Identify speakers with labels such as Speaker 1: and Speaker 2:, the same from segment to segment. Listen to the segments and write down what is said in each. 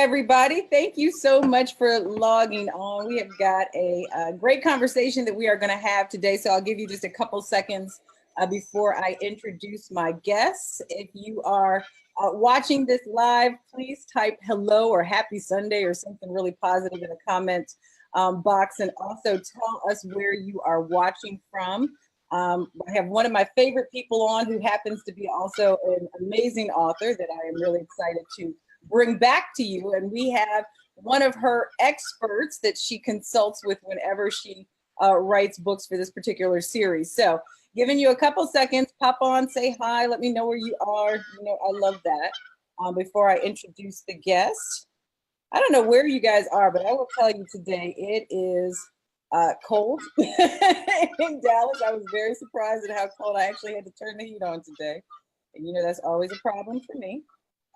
Speaker 1: everybody. Thank you so much for logging on. We have got a great conversation that we are going to have today. So I'll give you just a couple seconds before I introduce my guests. If you are watching this live, please type hello or happy Sunday or something really positive in the comment box, and also tell us where you are watching from. I have one of my favorite people on who happens to be also an amazing author that I am really excited to bring back to you. And we have one of her experts that she consults with whenever she writes books for this particular series. So giving you a couple seconds, pop on, say hi, let me know where you are. You know, I love that. Before I introduce the guest, I don't know where you guys are, but I will tell you today it is cold in Dallas. I was very surprised at how cold. I actually had to turn the heat on today. And you know, that's always a problem for me.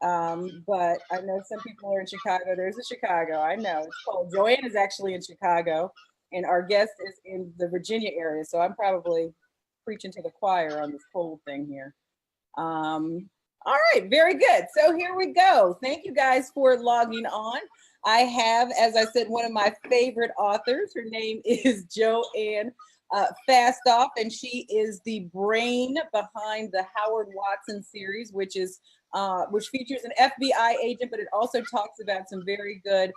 Speaker 1: But I know some people are in Chicago. There's a Chicago. I know it's cold. JoAnn is actually in Chicago, and our guest is in the Virginia area. So I'm probably preaching to the choir on this cold thing here. All right, very good. So here we go. Thank you guys for logging on. I have, as I said, one of my favorite authors. Her name is JoAnn Fastoff, and she is the brain behind the Howard Watson series, which features an FBI agent, but it also talks about some very good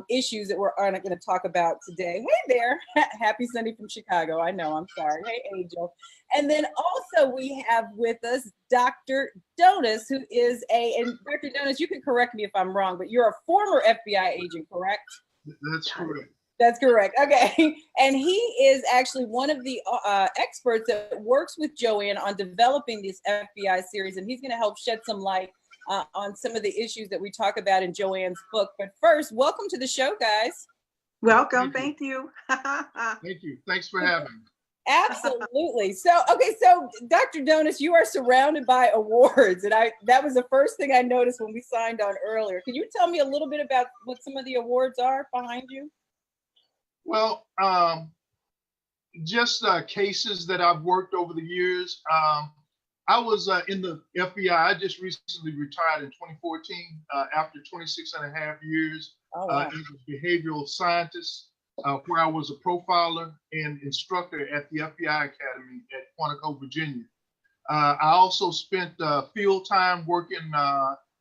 Speaker 1: issues that we're not going to talk about today. Hey there, happy Sunday from Chicago. I know, I'm sorry. Hey, Angel. And then also we have with us Dr. Dones, who is and Dr. Dones, you can correct me if I'm wrong, but you're a former FBI agent, correct?
Speaker 2: That's correct.
Speaker 1: That's correct. Okay. And he is actually one of the experts that works with JoAnn on developing this FBI series. And he's going to help shed some light on some of the issues that we talk about in JoAnn's book. But first, welcome to the show, guys.
Speaker 3: Welcome. Thank you.
Speaker 2: Thank you. Thanks for having me.
Speaker 1: Absolutely. So Dr. Dones, you are surrounded by awards. And that was the first thing I noticed when we signed on earlier. Can you tell me a little bit about what some of the awards are behind you?
Speaker 2: Well, just cases that I've worked over the years. I was in the FBI. I just recently retired in 2014 after 26 and a half years as a behavioral scientist, where I was a profiler and instructor at the FBI Academy at Quantico, Virginia. I also spent field time working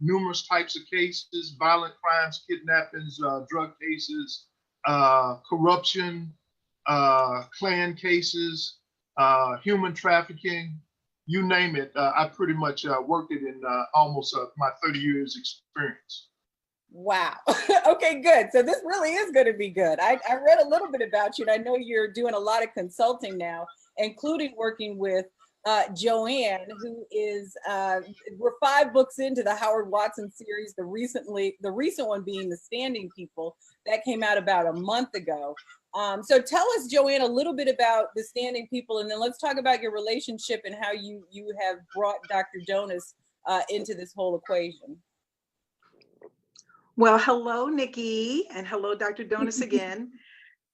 Speaker 2: numerous types of cases: violent crimes, kidnappings, drug cases, corruption, Klan cases, human trafficking, you name it. I pretty much worked it in almost my 30 years experience.
Speaker 1: Wow. Okay, good. So this really is going to be good. I read a little bit about you, and I know you're doing a lot of consulting now, including working with JoAnn, who is, we're 5 books into the Howard Watson series, the recent one being The Standing People, that came out about a month ago. So tell us, JoAnn, a little bit about The Standing People, and then let's talk about your relationship and how you have brought Dr. Dones into this whole equation.
Speaker 3: Well, hello, Nikki, and hello, Dr. Dones again.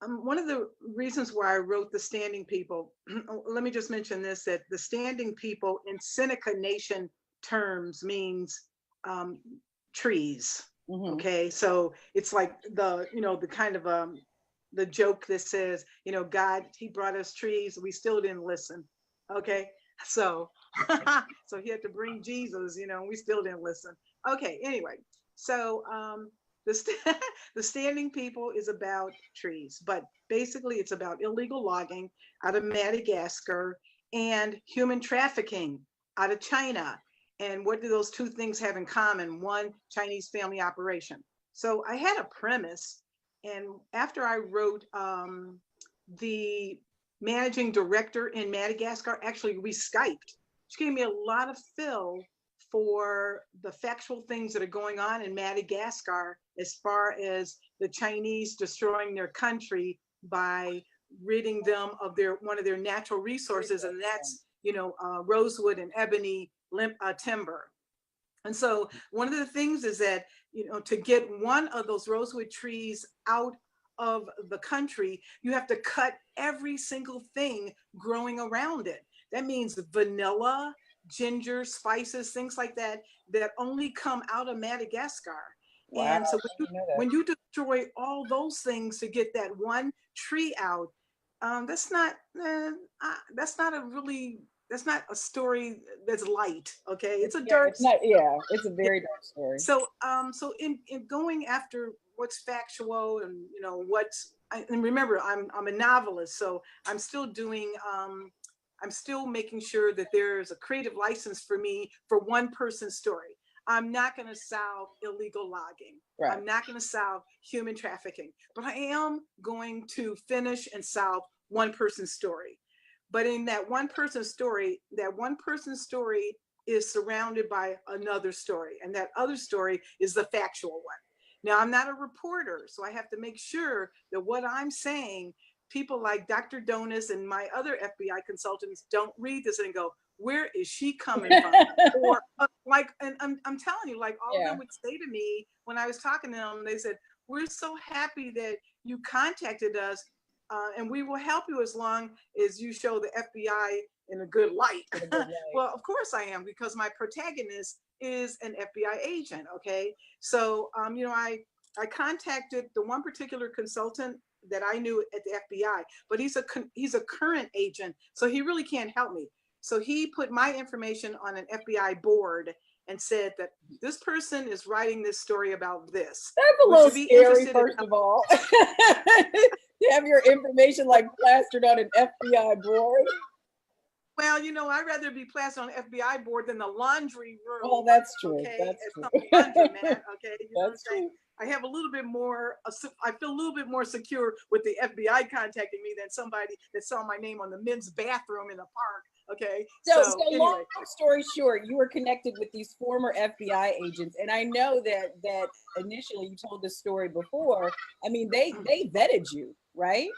Speaker 3: One of the reasons why I wrote The Standing People, let me just mention this, that The Standing People in Seneca Nation terms means trees. Mm-hmm. Okay, so it's like the kind of the joke that says, God, he brought us trees, we still didn't listen. Okay, so so he had to bring Jesus, we still didn't listen. Okay, anyway, so the Standing People is about trees, but basically it's about illegal logging out of Madagascar and human trafficking out of China. And what do those two things have in common? One, Chinese family operation. So I had a premise, and after I wrote the managing director in Madagascar, actually we Skyped. She gave me a lot of fill for the factual things that are going on in Madagascar as far as the Chinese destroying their country by ridding them of one of their natural resources, and that's rosewood and ebony timber. And so one of the things is that to get one of those rosewood trees out of the country, you have to cut every single thing growing around it. That means vanilla, ginger, spices, things like that only come out of Madagascar.
Speaker 1: Wow,
Speaker 3: And so when
Speaker 1: that.
Speaker 3: you destroy all those things to get that one tree out, that's not a story that's light. Okay, it's a dark.
Speaker 1: It's not. Yeah, it's a very dark story.
Speaker 3: So so in going after what's factual and and remember, I'm a novelist, so I'm still doing I'm still making sure that there's a creative license for me for one person's story. I'm not going to solve illegal logging.
Speaker 1: Right.
Speaker 3: I'm not going to solve human trafficking, but I am going to finish and solve one person's story. But in that one person's story, is surrounded by another story, and that other story is the factual one. Now, I'm not a reporter, so I have to make sure that what I'm saying, people like Dr. Dones and my other FBI consultants don't read this and go, where is she coming from? Or and I'm telling you, like all of them would say to me when I was talking to them, they said, we're so happy that you contacted us, and we will help you as long as you show the FBI in a good light. Well, of course I am, because my protagonist is an FBI agent. Okay. So, I contacted the one particular consultant that I knew at the FBI, but he's a current agent, so he really can't help me. So he put my information on an FBI board and said that this person is writing this story about this.
Speaker 1: That's a little scary, first of all. You have your information like plastered on an FBI board.
Speaker 3: Well, I'd rather be plastered on an FBI board than the laundry room.
Speaker 1: Oh, that's true.
Speaker 3: Okay?
Speaker 1: That's true.
Speaker 3: Laundromat, okay?
Speaker 1: That's true.
Speaker 3: I have a little bit more, I feel a little bit more secure with the FBI contacting me than somebody that saw my name on the men's bathroom in the park. Okay.
Speaker 1: So anyway. Long story short, you were connected with these former FBI agents. And I know that initially you told this story before. I mean, they vetted you, right?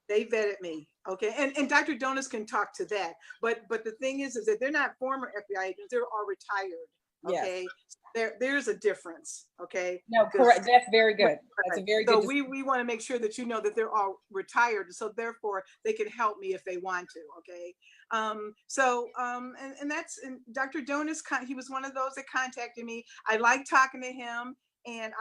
Speaker 3: They vetted me. Okay. And Dr. Dones can talk to that. But the thing is that they're not former FBI agents, they're all retired. Okay. Yes. There's a difference. Okay.
Speaker 1: No, correct. That's very good. That's a very good.
Speaker 3: So we want to make sure that that they're all retired. So therefore they can help me if they want to. Okay. And Dr. Dones, he was one of those that contacted me. I like talking to him. And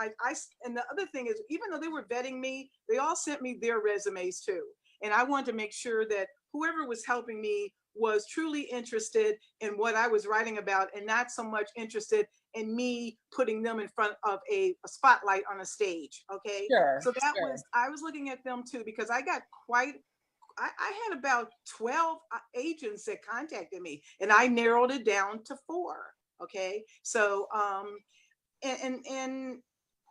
Speaker 3: and the other thing is, even though they were vetting me, they all sent me their resumes too. And I wanted to make sure that whoever was helping me was truly interested in what I was writing about, and not so much interested in me putting them in front of a spotlight on a stage. Okay.
Speaker 1: Sure,
Speaker 3: so I was looking at them too, because I got I had about 12 agents that contacted me, and I narrowed it down to 4. Okay. So,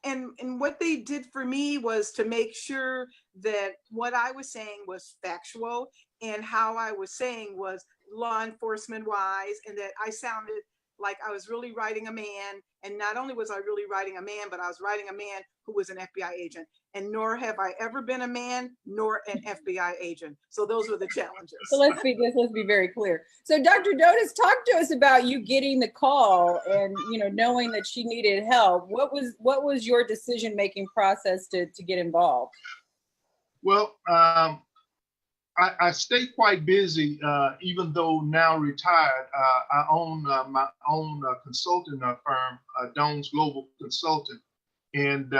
Speaker 3: and what they did for me was to make sure that what I was saying was factual, and how I was saying was law enforcement wise, and that I sounded like I was really writing a man. And not only was I really writing a man, but I was writing a man who was an FBI agent. And nor have I ever been a man nor an FBI agent. So those were the challenges.
Speaker 1: So let's be very clear. So Dr. Dones, talk to us about you getting the call and knowing that she needed help. What was your decision-making process to get involved?
Speaker 2: Well, I stay quite busy, even though now retired. I own my own consulting firm, Dones Global Consulting. And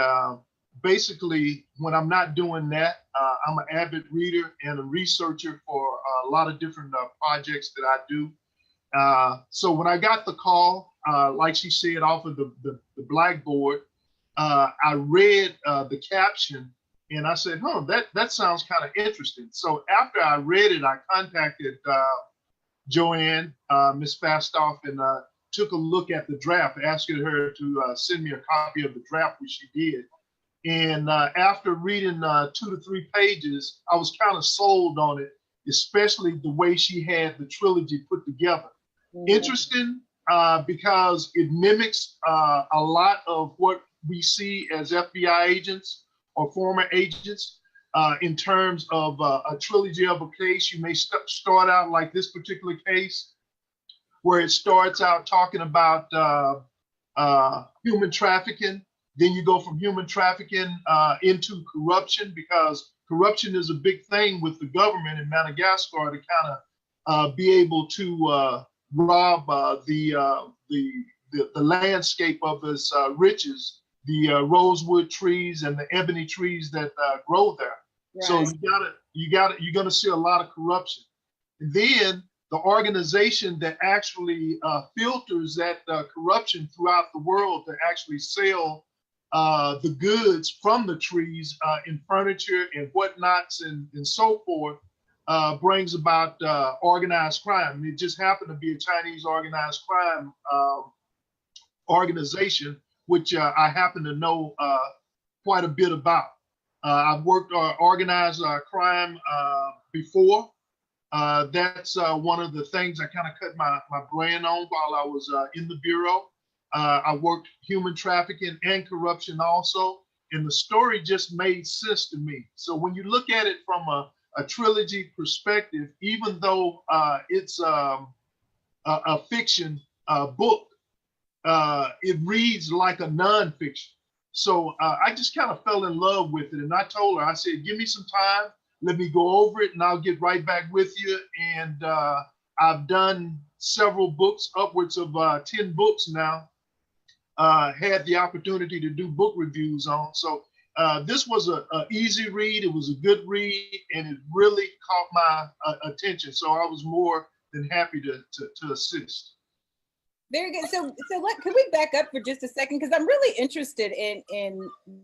Speaker 2: basically, when I'm not doing that, I'm an avid reader and a researcher for a lot of different projects that I do. So when I got the call, like she said, off of the blackboard, I read the caption. And I said, that sounds kind of interesting. So after I read it, I contacted JoAnn, Ms. Fastoff, and took a look at the draft, asking her to send me a copy of the draft, which she did. And after reading 2 to 3 pages, I was kind of sold on it, especially the way she had the trilogy put together. Mm-hmm. Interesting because it mimics a lot of what we see as FBI agents or former agents in terms of a trilogy of a case. You may start out like this particular case, where it starts out talking about human trafficking. Then you go from human trafficking into corruption, because corruption is a big thing with the government in Madagascar, to kind of be able to rob the landscape of its riches rosewood trees and the ebony trees that grow there. Right. So you're gonna see a lot of corruption. And then the organization that actually filters that corruption throughout the world to actually sell the goods from the trees in furniture and whatnots and so forth brings about organized crime. It just happened to be a Chinese organized crime organization, which I happen to know quite a bit about. I've worked organized crime before. That's one of the things I kind of cut my brand on while I was in the Bureau. I worked human trafficking and corruption also, and the story just made sense to me. So when you look at it from a trilogy perspective, even though it's a fiction book, it reads like a nonfiction. So I just kind of fell in love with it, and I told her, I said, give me some time. Let me go over it and I'll get right back with you. And I've done several books, upwards of 10 books now, had the opportunity to do book reviews on. So this was an easy read. It was a good read, and it really caught my attention. So I was more than happy to assist.
Speaker 1: Very good. So can we back up for just a second? Because I'm really interested in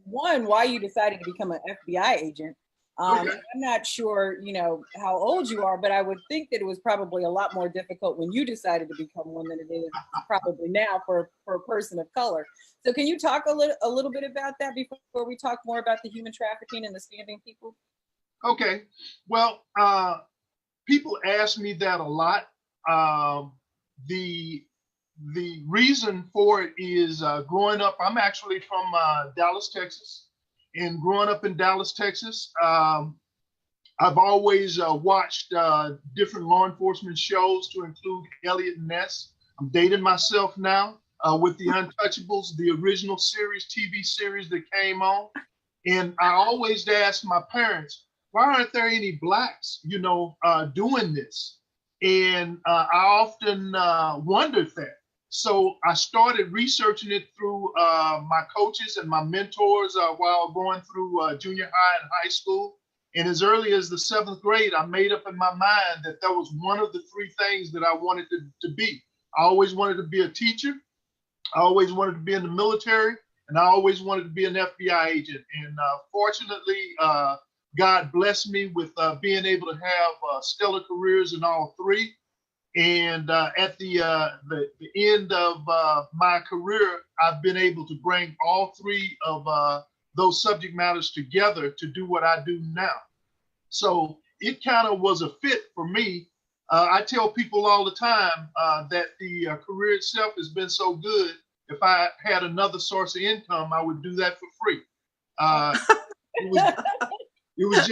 Speaker 1: one, why you decided to become an FBI agent. Okay. I'm not sure, how old you are, but I would think that it was probably a lot more difficult when you decided to become one than it is probably now for a person of color. So can you talk a little bit about that before we talk more about the human trafficking and the standing people?
Speaker 2: Okay. Well, people ask me that a lot. The reason for it is growing up, I'm actually from Dallas, Texas. And growing up in Dallas, Texas, I've always watched different law enforcement shows to include Elliot Ness. I'm dating myself now with The Untouchables, the original TV series that came on. And I always asked my parents, why aren't there any blacks, doing this? And I often wondered that. So I started researching it through my coaches and my mentors while going through junior high and high school. And as early as the 7th grade, I made up in my mind that was one of the 3 things that I wanted to be. I always wanted to be a teacher. I always wanted to be in the military. And I always wanted to be an FBI agent. And fortunately, God blessed me with being able to have stellar careers in all 3. And at the end of my career, I've been able to bring all 3 of those subject matters together to do what I do now. So it kind of was a fit for me. I tell people all the time that the career itself has been so good. If I had another source of income, I would do that for free. It was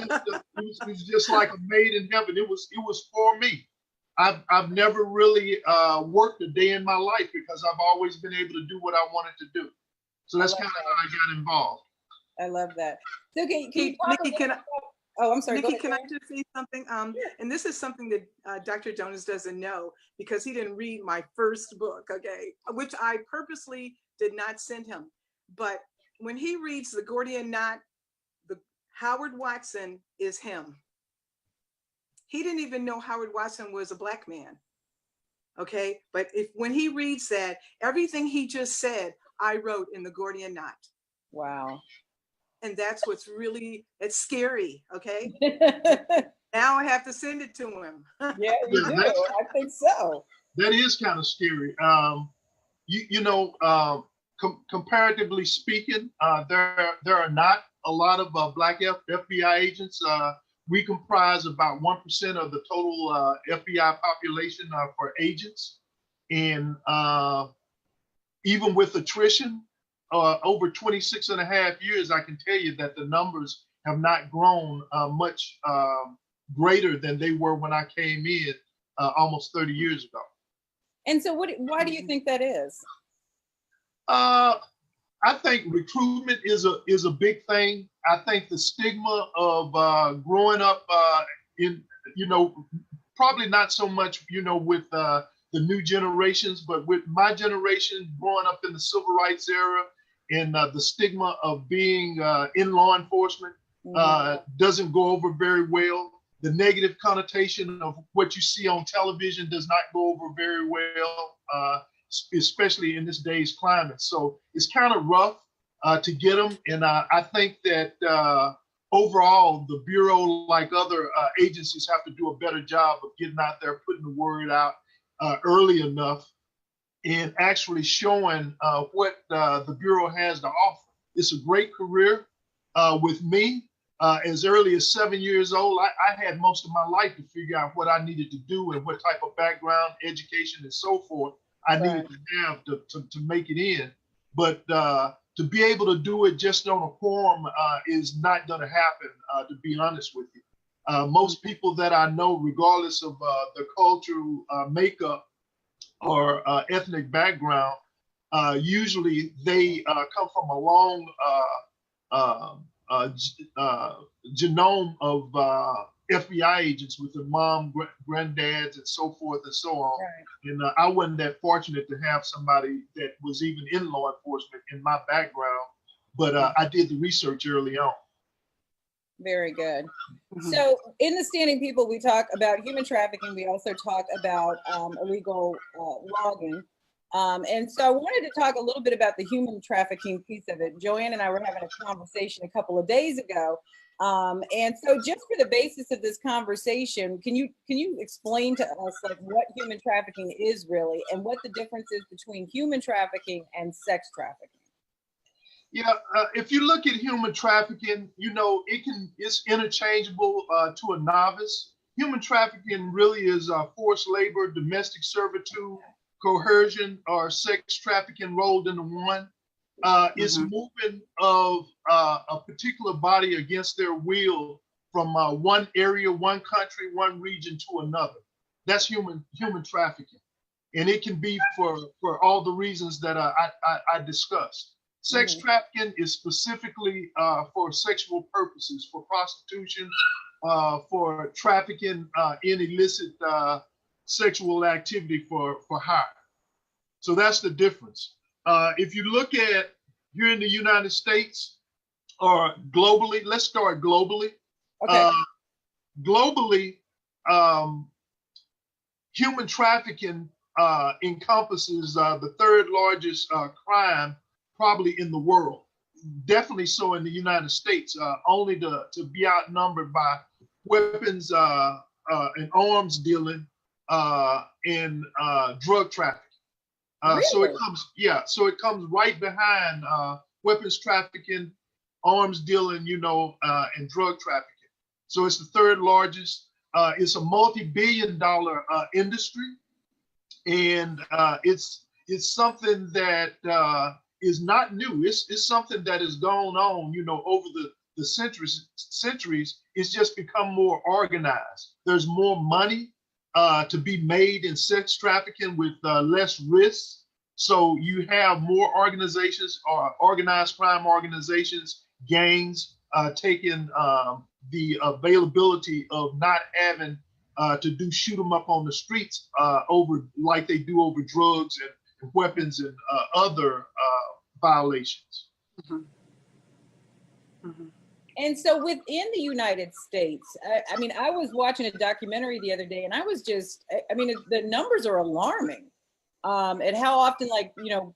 Speaker 2: just like a maid in heaven. It was for me. I've never really worked a day in my life because I've always been able to do what I wanted to do. So that's kind of how I got involved.
Speaker 1: I love that. So can you
Speaker 3: Nikki,
Speaker 1: I'm sorry.
Speaker 3: Nikki, can I just say something? And this is something that Dr. Dones doesn't know because he didn't read my first book, okay, which I purposely did not send him. But when he reads The Gordian Knot, Howard Watson is him. He didn't even know Howard Watson was a black man. Okay. But when he reads that, everything he just said, I wrote in The Gordian Knot.
Speaker 1: Wow.
Speaker 3: And that's what's it's scary. Okay. Now I have to send it to him.
Speaker 1: Yeah, you do. I think so.
Speaker 2: That is kind of scary. Comparatively speaking, there are not a lot of black FBI agents. We comprise about 1% of the total FBI population for agents. And even with attrition, over 26 and a half years, I can tell you that the numbers have not grown much greater than they were when I came in almost 30 years ago.
Speaker 1: And so why do you think that is?
Speaker 2: I think recruitment is a big thing. I think the stigma of growing up in, probably not so much, with the new generations, but with my generation growing up in the civil rights era and the stigma of being in law enforcement doesn't go over very well. The negative connotation of what you see on television does not go over very well, especially in this day's climate. So it's kind of rough to get them. And I think that overall, the Bureau, like other agencies, have to do a better job of getting out there, putting the word out early enough, and actually showing what the Bureau has to offer. It's a great career. With me, as early as 7 years old, I had most of my life to figure out what I needed to do and what type of background, education, and so forth I needed to have to make it in. But to be able to do it just on a form is not going to happen, to be honest with you. Most people that I know, regardless of the cultural makeup or ethnic background, usually they come from a long genome of FBI agents with their mom, granddads, and so forth and so on. Right. And I wasn't that fortunate to have somebody that was even in law enforcement in my background, but I did the research early on.
Speaker 1: Very good. So in the Standing People, we talk about human trafficking. We also talk about illegal logging. And so I wanted to talk a little bit about the human trafficking piece of it. JoAnn and I were having a conversation a couple of days ago. And so just for the basis of this conversation, can you explain to us like what human trafficking is really and what the difference is between human trafficking and sex trafficking?
Speaker 2: Yeah, if you look at human trafficking, you know, it's interchangeable to a novice. Human trafficking really is forced labor, domestic servitude, coercion, or sex trafficking rolled into one. It's moving of a particular body against their will from one area, one country, one region to another. That's human trafficking. And it can be for all the reasons that I discussed. Sex trafficking is specifically for sexual purposes, for prostitution, for trafficking in illicit sexual activity for hire. So that's the difference. If you look at here in the United States or globally, let's start globally. Okay. Globally, human trafficking encompasses the third largest crime probably in the world. Definitely so in the United States, only to be outnumbered by weapons and arms dealing and drug trafficking. Really? So it comes right behind weapons trafficking, arms dealing, you know, and drug trafficking. So it's the third largest. It's a multi-billion-dollar industry, and it's something that is not new. It's something that has gone on, you know, over the centuries. It's just become more organized. There's more money to be made in sex trafficking with less risk. So you have more organizations or organized crime organizations, gangs, taking the availability of not having to do shoot them up on the streets over like they do over drugs and weapons and other violations.
Speaker 1: And so within the United States, I mean, I was watching a documentary the other day and I was just, I mean, the numbers are alarming. And how often, like, you know,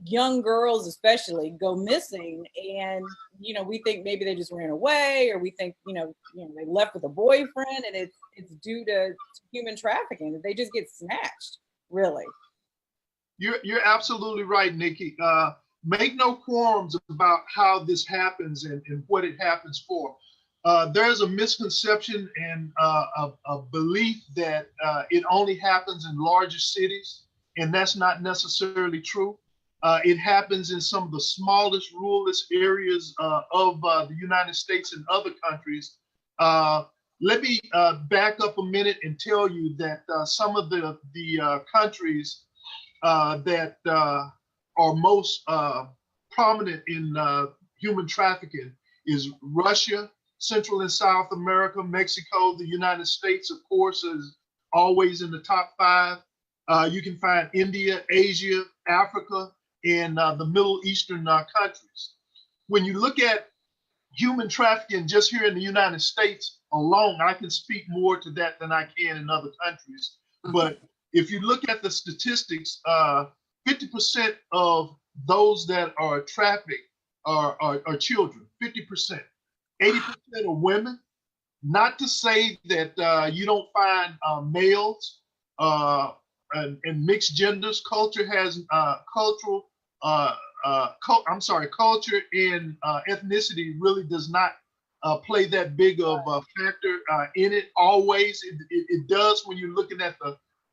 Speaker 1: young girls especially go missing, and, you know, we think maybe they just ran away, or we think, you know, they left with a boyfriend, and it's due to human trafficking, that they just get snatched, really.
Speaker 2: You're absolutely right, Nikki. Make no qualms about how this happens and what it happens for. There's a misconception and a belief that it only happens in larger cities, and that's not necessarily true. It happens in some of the smallest, ruralest areas of the United States and other countries. Let me back up a minute and tell you that some of the countries that are most prominent in human trafficking is Russia, Central and South America, Mexico. The United States, of course, is always in the top 5. You can find India, Asia, Africa, in the Middle Eastern countries. When you look at human trafficking just here in the United States alone, I can speak more to that than I can in other countries. But if you look at the statistics, 50% of those that are trafficked are children, 50%. 80% are women. Not to say that you don't find males and mixed genders. Culture has culture and ethnicity really does not play that big of a factor in it always. It does when you're looking at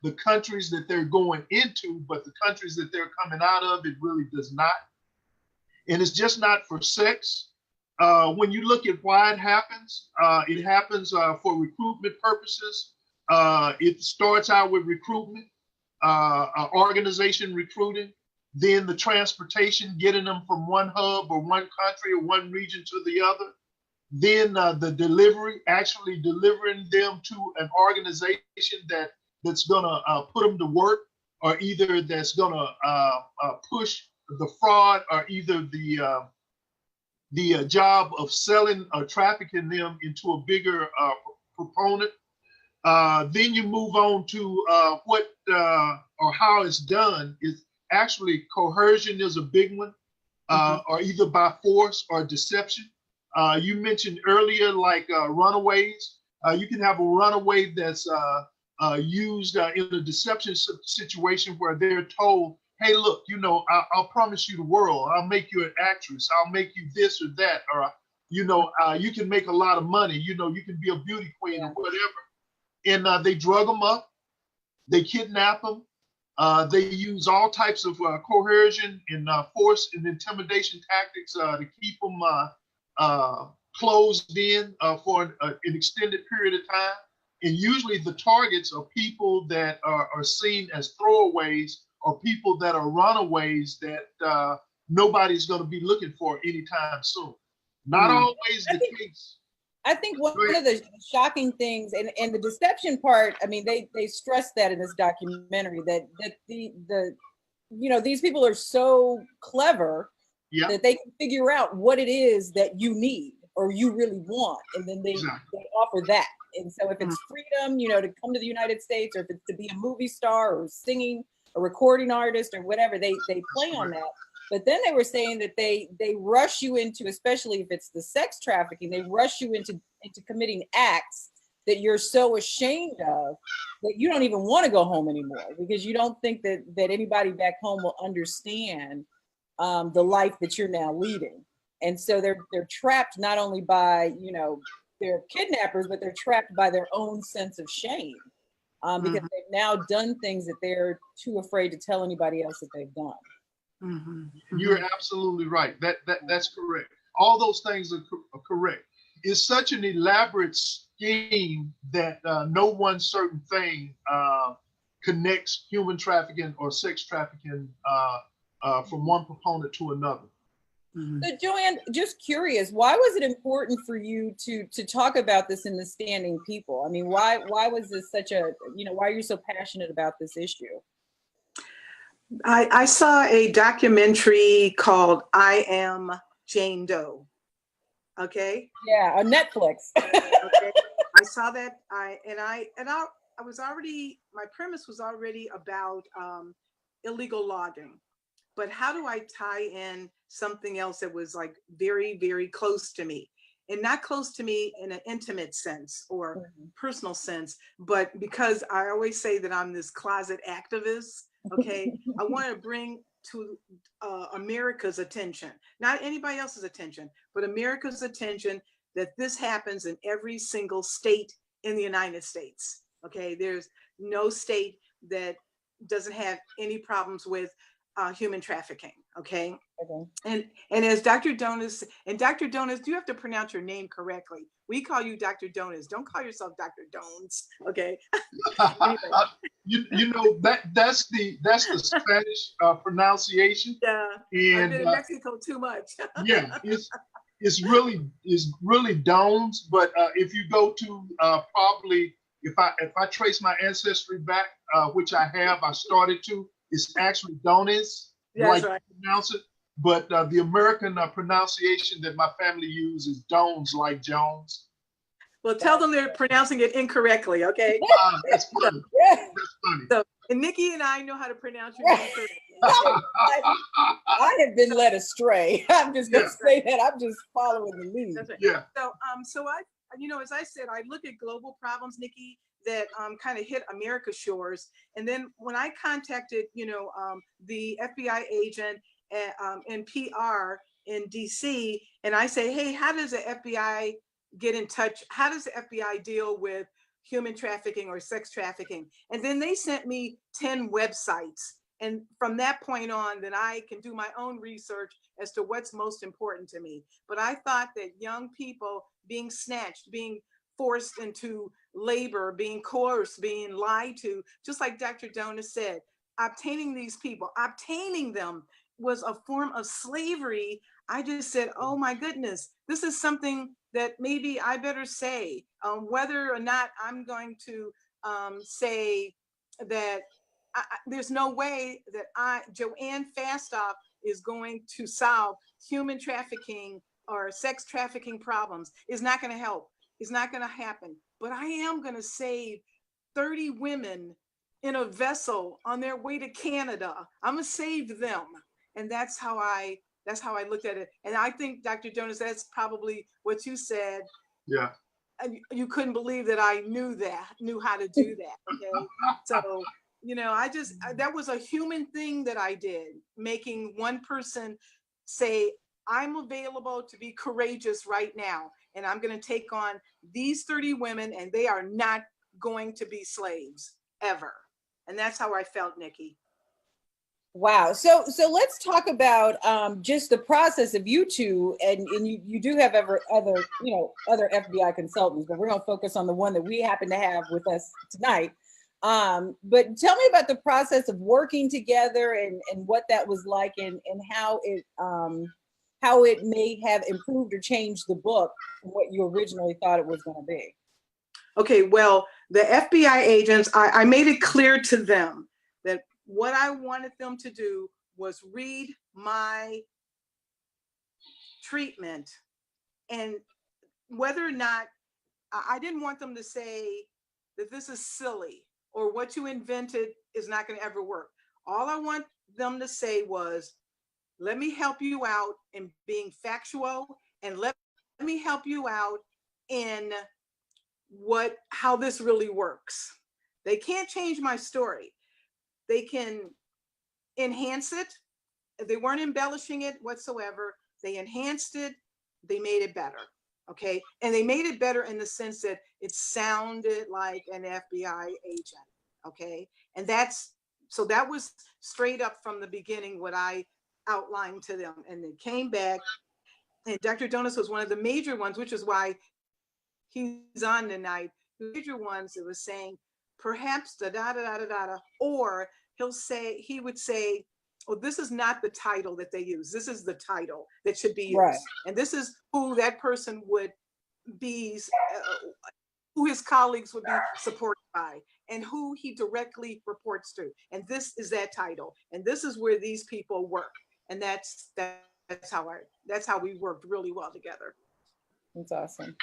Speaker 2: the countries that they're going into, but the countries that they're coming out of, it really does not. And it's just not for sex. When you look at why it happens for recruitment purposes. It starts out with recruitment, organization recruiting, then the transportation, getting them from one hub or one country or one region to the other. Then the delivery, actually delivering them to an organization that's gonna put them to work, or either that's gonna push the fraud, or either the job of selling or trafficking them into a bigger proponent. Then you move on to what or how it's done. Is actually coercion is a big one, or either by force or deception. You mentioned earlier, like runaways. You can have a runaway that's used in a deception situation where they're told, hey, look, I'll promise you the world. I'll make you an actress. I'll make you this or that. Or, you can make a lot of money. You can be a beauty queen or whatever. And they drug them up. They kidnap them. They use all types of coercion and force and intimidation tactics to keep them closed in for an extended period of time. And usually the targets are people that are seen as throwaways, or people that are runaways that nobody's going to be looking for anytime soon. Not always the case.
Speaker 1: I think one of the shocking things, and the deception part, I mean, they stress that in this documentary, that these people are so clever that they can figure out what it is that you need or you really want, and then they offer that. And so if it's freedom, to come to the United States, or if it's to be a movie star or singing, a recording artist or whatever, they play on that. But then they were saying that they rush you into, especially if it's the sex trafficking, they rush you into committing acts that you're so ashamed of that you don't even want to go home anymore, because you don't think that anybody back home will understand the life that you're now leading. And so they're trapped not only by their kidnappers, but they're trapped by their own sense of shame, because they've now done things that they're too afraid to tell anybody else that they've done.
Speaker 2: You're absolutely right. That's correct. All those things are correct. It's such an elaborate scheme that no one certain thing connects human trafficking or sex trafficking from one proponent to another.
Speaker 1: So JoAnn, just curious, why was it important for you to talk about this in the Standing People? I mean, why was this such a, why are you so passionate about this issue?
Speaker 3: I saw a documentary called I Am Jane Doe. Okay.
Speaker 1: Yeah, on Netflix.
Speaker 3: Okay. I saw that. I was already, my premise was already about illegal logging, but how do I tie in something else that was like very, very close to me, and not close to me in an intimate sense or personal sense, but because I always say that I'm this closet activist. Okay, I want to bring to America's attention, not anybody else's attention, but America's attention, that this happens in every single state in the United States. Okay, there's no state that doesn't have any problems with human trafficking. Okay. And as Dr. Dones, and Dr. Dones, you have to pronounce your name correctly. We call you Dr. Dones. Don't call yourself Dr. Dones. Okay.
Speaker 2: That's the Spanish pronunciation.
Speaker 3: Yeah.
Speaker 2: And
Speaker 3: I've been in Mexico too much.
Speaker 2: Yeah, it's really Dones. But if you go to probably, if I trace my ancestry back, which I have, I started to, it's actually Dones.
Speaker 3: That's right.
Speaker 2: pronounce it. But the American pronunciation that my family uses is Dones, like Jones.
Speaker 3: Well, tell them they're pronouncing it incorrectly, okay?
Speaker 2: That's funny. That's funny.
Speaker 3: So, and Nikki and I know how to pronounce your name correctly.
Speaker 1: I have been led astray. I'm just going to say that. I'm just following the lead.
Speaker 3: That's right.
Speaker 2: Yeah.
Speaker 3: So I, as I said, I look at global problems, Nikki, that kind of hit America's shores. And then when I contacted, the FBI agent and PR in DC, and I say, hey, how does the FBI get in touch? How does the FBI deal with human trafficking or sex trafficking? And then they sent me 10 websites. And from that point on, then I can do my own research as to what's most important to me. But I thought that young people being snatched, being forced into labor, being coerced, being lied to, just like Dr. Dones said, obtaining these people, obtaining them was a form of slavery. I just said, oh my goodness, this is something that maybe I better say, whether or not I'm going to say that there's no way that JoAnn Fastoff is going to solve human trafficking or sex trafficking problems. It's not going to help. It's not going to happen. But I am going to save 30 women in a vessel on their way to Canada. I'm going to save them. And that's how I looked at it. And I think, Dr. Dones, that's probably what you said.
Speaker 2: Yeah.
Speaker 3: You couldn't believe that I knew how to do that. Okay. So, that was a human thing that I did, making one person say, I'm available to be courageous right now. And I'm going to take on these 30 women, and they are not going to be slaves ever. And that's how I felt, Nikki.
Speaker 1: Wow. So let's talk about just the process of you two, and you do have other FBI consultants, but we're going to focus on the one that we happen to have with us tonight. But tell me about the process of working together and what that was like, and how it may have improved or changed the book from what you originally thought it was going to be.
Speaker 3: Okay, well, the FBI agents, I made it clear to them that what I wanted them to do was read my treatment, and whether or not, I didn't want them to say that this is silly or what you invented is not going to ever work. All I want them to say was, let me help you out in being factual, and let me help you out in how this really works. They can't change my story. They can enhance it. They weren't embellishing it whatsoever. They enhanced it. They made it better. Okay. And they made it better in the sense that it sounded like an FBI agent. Okay. And that was straight up from the beginning what I outlined to them. And they came back, and Dr. Dones was one of the major ones, which is why he's on tonight. The major ones that was saying, perhaps or he would say, oh, this is not the title that they use. This is the title that should be used. Right. And this is who that person would be, who his colleagues would be supported by, and who he directly reports to. And this is that title. And this is where these people work. And that's how we worked really well together.
Speaker 1: That's awesome.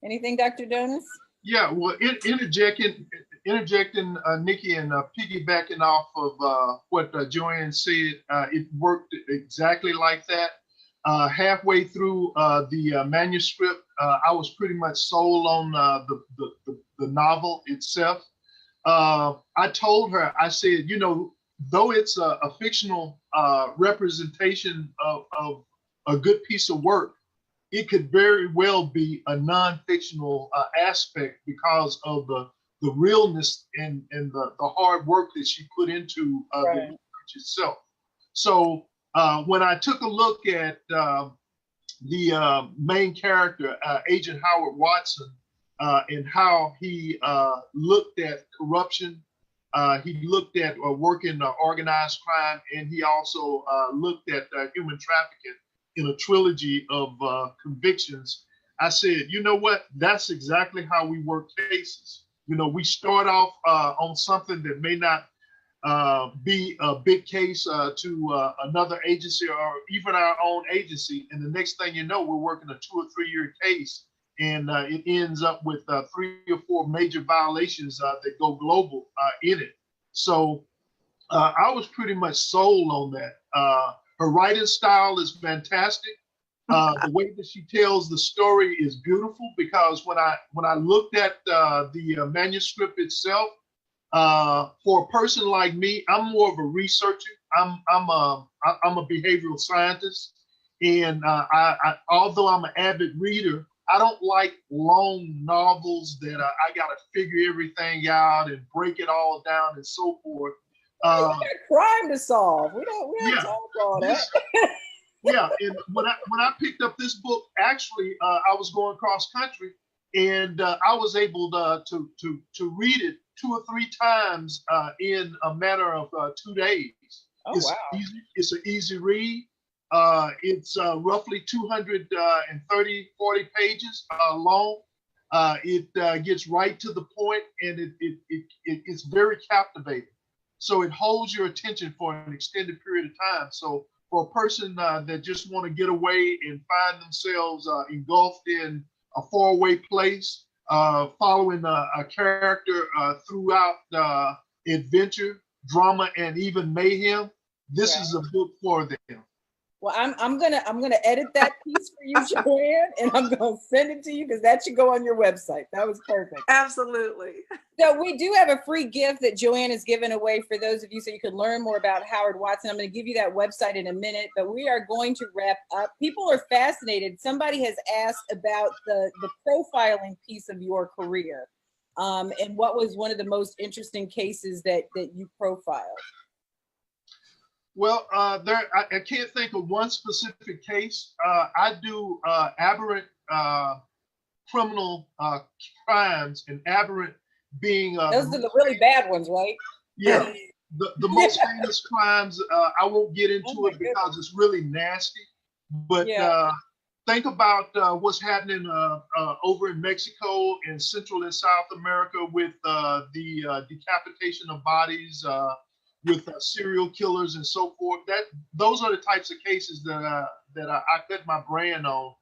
Speaker 1: Anything, Dr. Dones?
Speaker 2: Yeah, well, interjecting Nikki, and piggybacking off of what JoAnn said, it worked exactly like that. Halfway through the manuscript, I was pretty much sold on the novel itself. I told her, I said, though it's a fictional representation of a good piece of work, it could very well be a non-fictional aspect because of the realness and the hard work that she put into the research itself. So when I took a look at the main character, Agent Howard Watson, and how he looked at corruption, he looked at working organized crime, and he also looked at human trafficking in a trilogy of convictions, I said, you know what? That's exactly how we work cases. We start off on something that may not be a big case to another agency or even our own agency. And the next thing you know, we're working a 2 or 3 year case, and it ends up with 3 or 4 major violations that go global in it. So I was pretty much sold on that. Her writing style is fantastic. The way that she tells the story is beautiful, because when I looked at the manuscript itself, for a person like me, I'm more of a researcher. I'm a behavioral scientist, and although I'm an avid reader, I don't like long novels that I got to figure everything out and break it all down and so forth.
Speaker 1: We got crime to solve. We don't talk all that.
Speaker 2: Yeah, and when I picked up this book, actually, I was going cross country, and I was able to read it 2 or 3 times in a matter of 2 days.
Speaker 1: Oh, wow.
Speaker 2: It's an easy read. It's roughly 230, 40 pages long. It gets right to the point, and it's very captivating. So it holds your attention for an extended period of time. So for a person that just want to get away and find themselves engulfed in a faraway place, following a character throughout adventure, drama, and even mayhem, this is a book for them.
Speaker 1: Well, I'm gonna edit that piece for you, JoAnn, and I'm gonna send it to you, because that should go on your website. That was perfect.
Speaker 3: Absolutely.
Speaker 1: So we do have a free gift that JoAnn is giving away for those of you, so you can learn more about Howard Watson. I'm going to give you that website in a minute, but we are going to wrap up. People are fascinated. Somebody has asked about the profiling piece of your career, and what was one of the most interesting cases that you profiled?
Speaker 2: Well, I can't think of one specific case. I do aberrant criminal crimes, and aberrant being
Speaker 1: those are the really bad ones, right?
Speaker 2: Yeah, the most famous crimes. I won't get into it because it's really nasty. But think about what's happening over in Mexico and Central and South America with the decapitation of bodies, with serial killers and so forth. Those are the types of cases that I put my brand on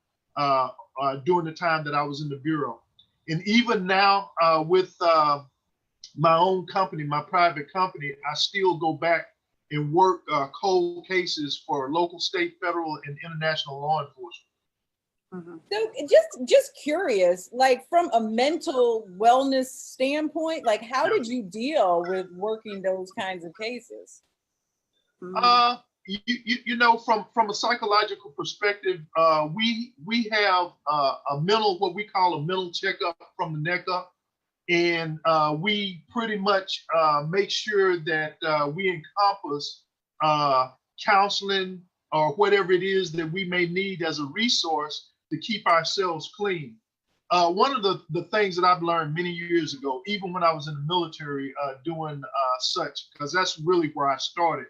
Speaker 2: during the time that I was in the bureau. And even now, with my own company, my private company, I still go back and work cold cases for local, state, federal, and international law enforcement.
Speaker 1: So just curious, like from a mental wellness standpoint, like how did you deal with working those kinds of cases?
Speaker 2: You know, from a psychological perspective, we have what we call a mental checkup from the neck up, and we pretty much make sure that we encompass counseling or whatever it is that we may need as a resource to keep ourselves clean. One of the things that I've learned many years ago, even when I was in the military doing such, because that's really where I started,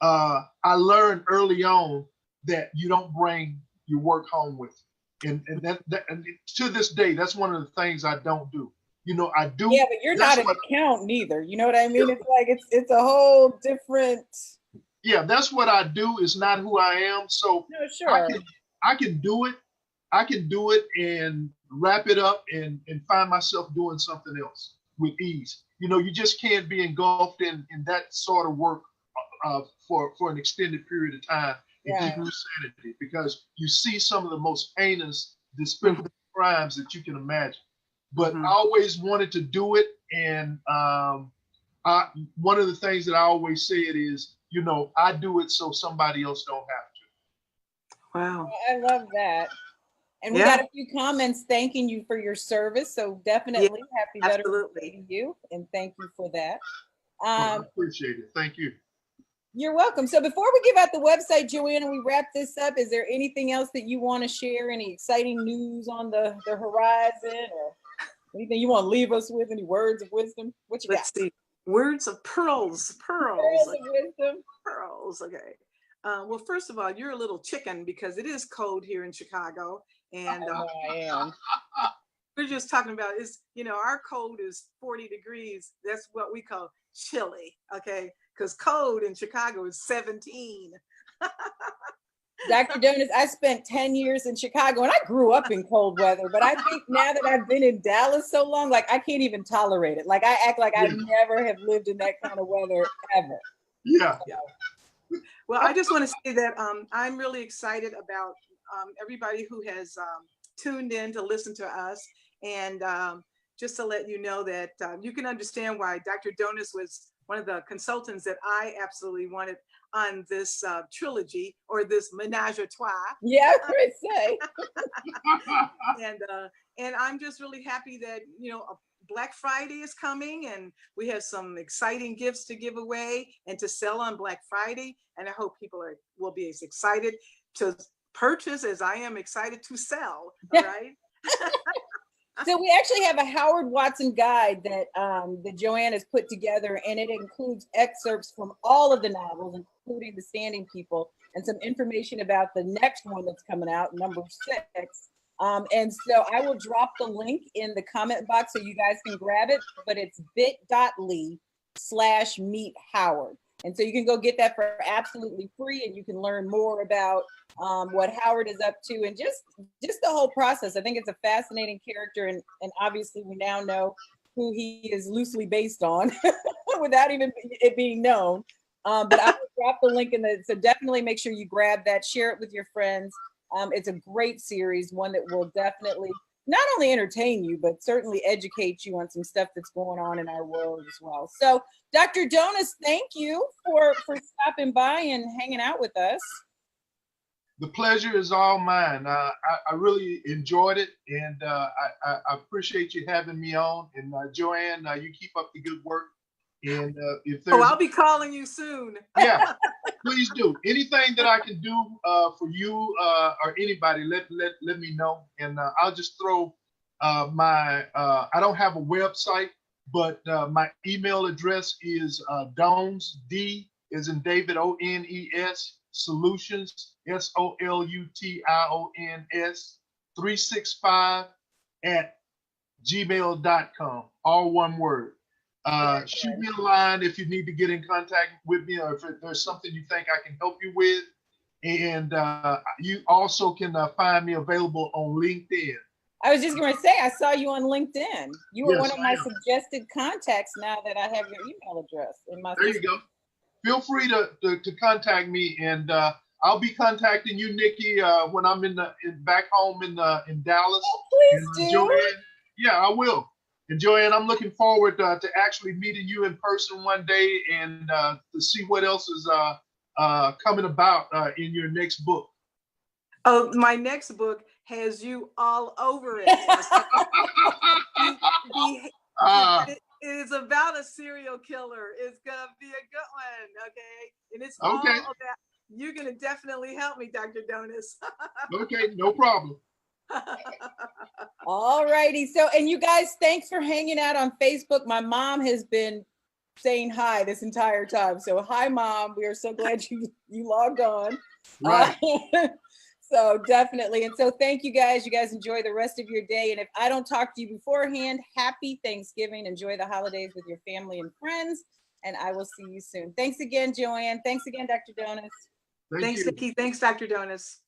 Speaker 2: I learned early on that you don't bring your work home with you. And to this day, that's one of the things I don't do. You know, I do.
Speaker 1: Yeah, but you're not an accountant either. You know what I mean? Yeah. It's like it's a whole different.
Speaker 2: Yeah, that's what I do. It's not who I am. So
Speaker 1: no, sure.
Speaker 2: I can do it. I can do it and wrap it up and find myself doing something else with ease. You know, you just can't be engulfed in that sort of work for an extended period of time and keep your sanity, because you see some of the most heinous, despicable crimes that you can imagine. But I always wanted to do it, and one of the things that I always say it is, you know, I do it so somebody else don't have to.
Speaker 3: Wow.
Speaker 1: I love that. And we got a few comments thanking you for your service. So definitely happy Veterans Day to you, and thank you for that.
Speaker 2: I appreciate it. Thank you.
Speaker 1: You're welcome. So before we give out the website, JoAnn, and we wrap this up, is there anything else that you want to share? Any exciting news on the horizon, or anything you want to leave us with? Any words of wisdom? What you got?
Speaker 3: Let's see. Words of pearls.
Speaker 1: Pearls of wisdom.
Speaker 3: Pearls. Okay. Well, first of all, you're a little chicken because it is cold here in Chicago, and
Speaker 1: I am.
Speaker 3: we're just talking about is, our cold is 40 degrees. That's what we call chilly. Okay. Because cold in Chicago is 17.
Speaker 1: Dr. Dones, I spent 10 years in Chicago and I grew up in cold weather, but I think now that I've been in Dallas so long, like I can't even tolerate it. Like I act like I never have lived in that kind of weather ever.
Speaker 2: Yeah.
Speaker 3: Well, I just want to say that I'm really excited about everybody who has tuned in to listen to us. And just to let you know that you can understand why Dr. Dones was one of the consultants that I absolutely wanted on this trilogy or this menage a trois.
Speaker 1: Yeah, I would say.
Speaker 3: And I'm just really happy that, Black Friday is coming and we have some exciting gifts to give away and to sell on Black Friday. And I hope people will be as excited to purchase as I am excited to sell. All right.
Speaker 1: So we actually have a Howard Watson guide that JoAnn has put together, and it includes excerpts from all of the novels, including The Standing People, and some information about the next one that's coming out, number 6. And so I will drop the link in the comment box so you guys can grab it, but it's bit.ly/meet Howard. And so you can go get that for absolutely free, and you can learn more about what Howard is up to and just the whole process. I think it's a fascinating character, and obviously we now know who he is loosely based on without even it being known. But I will drop the link in so definitely make sure you grab that, share it with your friends. It's a great series, one that will definitely not only entertain you, but certainly educate you on some stuff that's going on in our world as well. So Dr. Dones, thank you for stopping by and hanging out with us.
Speaker 2: The pleasure is all mine. I really enjoyed it, and I appreciate you having me on. And JoAnn, you keep up the good work. And if there's
Speaker 3: I'll be calling you soon.
Speaker 2: Yeah, please do. Anything that I can do for you or anybody, let me know. And I'll just throw my I don't have a website, but my email address is Dones, D as in David, ONES, Solutions, SOLUTIONS 365 @gmail.com. All one word. Shoot me a line if you need to get in contact with me, or if there's something you think I can help you with. And you also can find me available on LinkedIn.
Speaker 1: I was just going to say, I saw you on LinkedIn. You were one of my suggested contacts now that I have your email address in my
Speaker 2: There you go. Feel free to contact me, and I'll be contacting you, Nikki, when I'm back home in Dallas.
Speaker 1: Oh, please do.
Speaker 2: JoAnn, yeah, I will. And JoAnn, I'm looking forward to actually meeting you in person one day and to see what else is coming about in your next book.
Speaker 3: Oh, my next book has you all over it. It is about a serial killer. It's gonna be a good one, okay? And it's all about. You're gonna definitely help me, Dr. Dones.
Speaker 2: Okay, no problem.
Speaker 1: All righty. So, and you guys, thanks for hanging out on Facebook. My mom has been saying hi this entire time. So, hi, Mom. We are so glad you logged on.
Speaker 2: Right.
Speaker 1: So definitely. And so thank you guys. You guys enjoy the rest of your day. And if I don't talk to you beforehand, happy Thanksgiving. Enjoy the holidays with your family and friends. And I will see you soon. Thanks again, JoAnn. Thanks again, Dr. Dones.
Speaker 3: Thanks, Nikki. Thanks, Dr. Dones.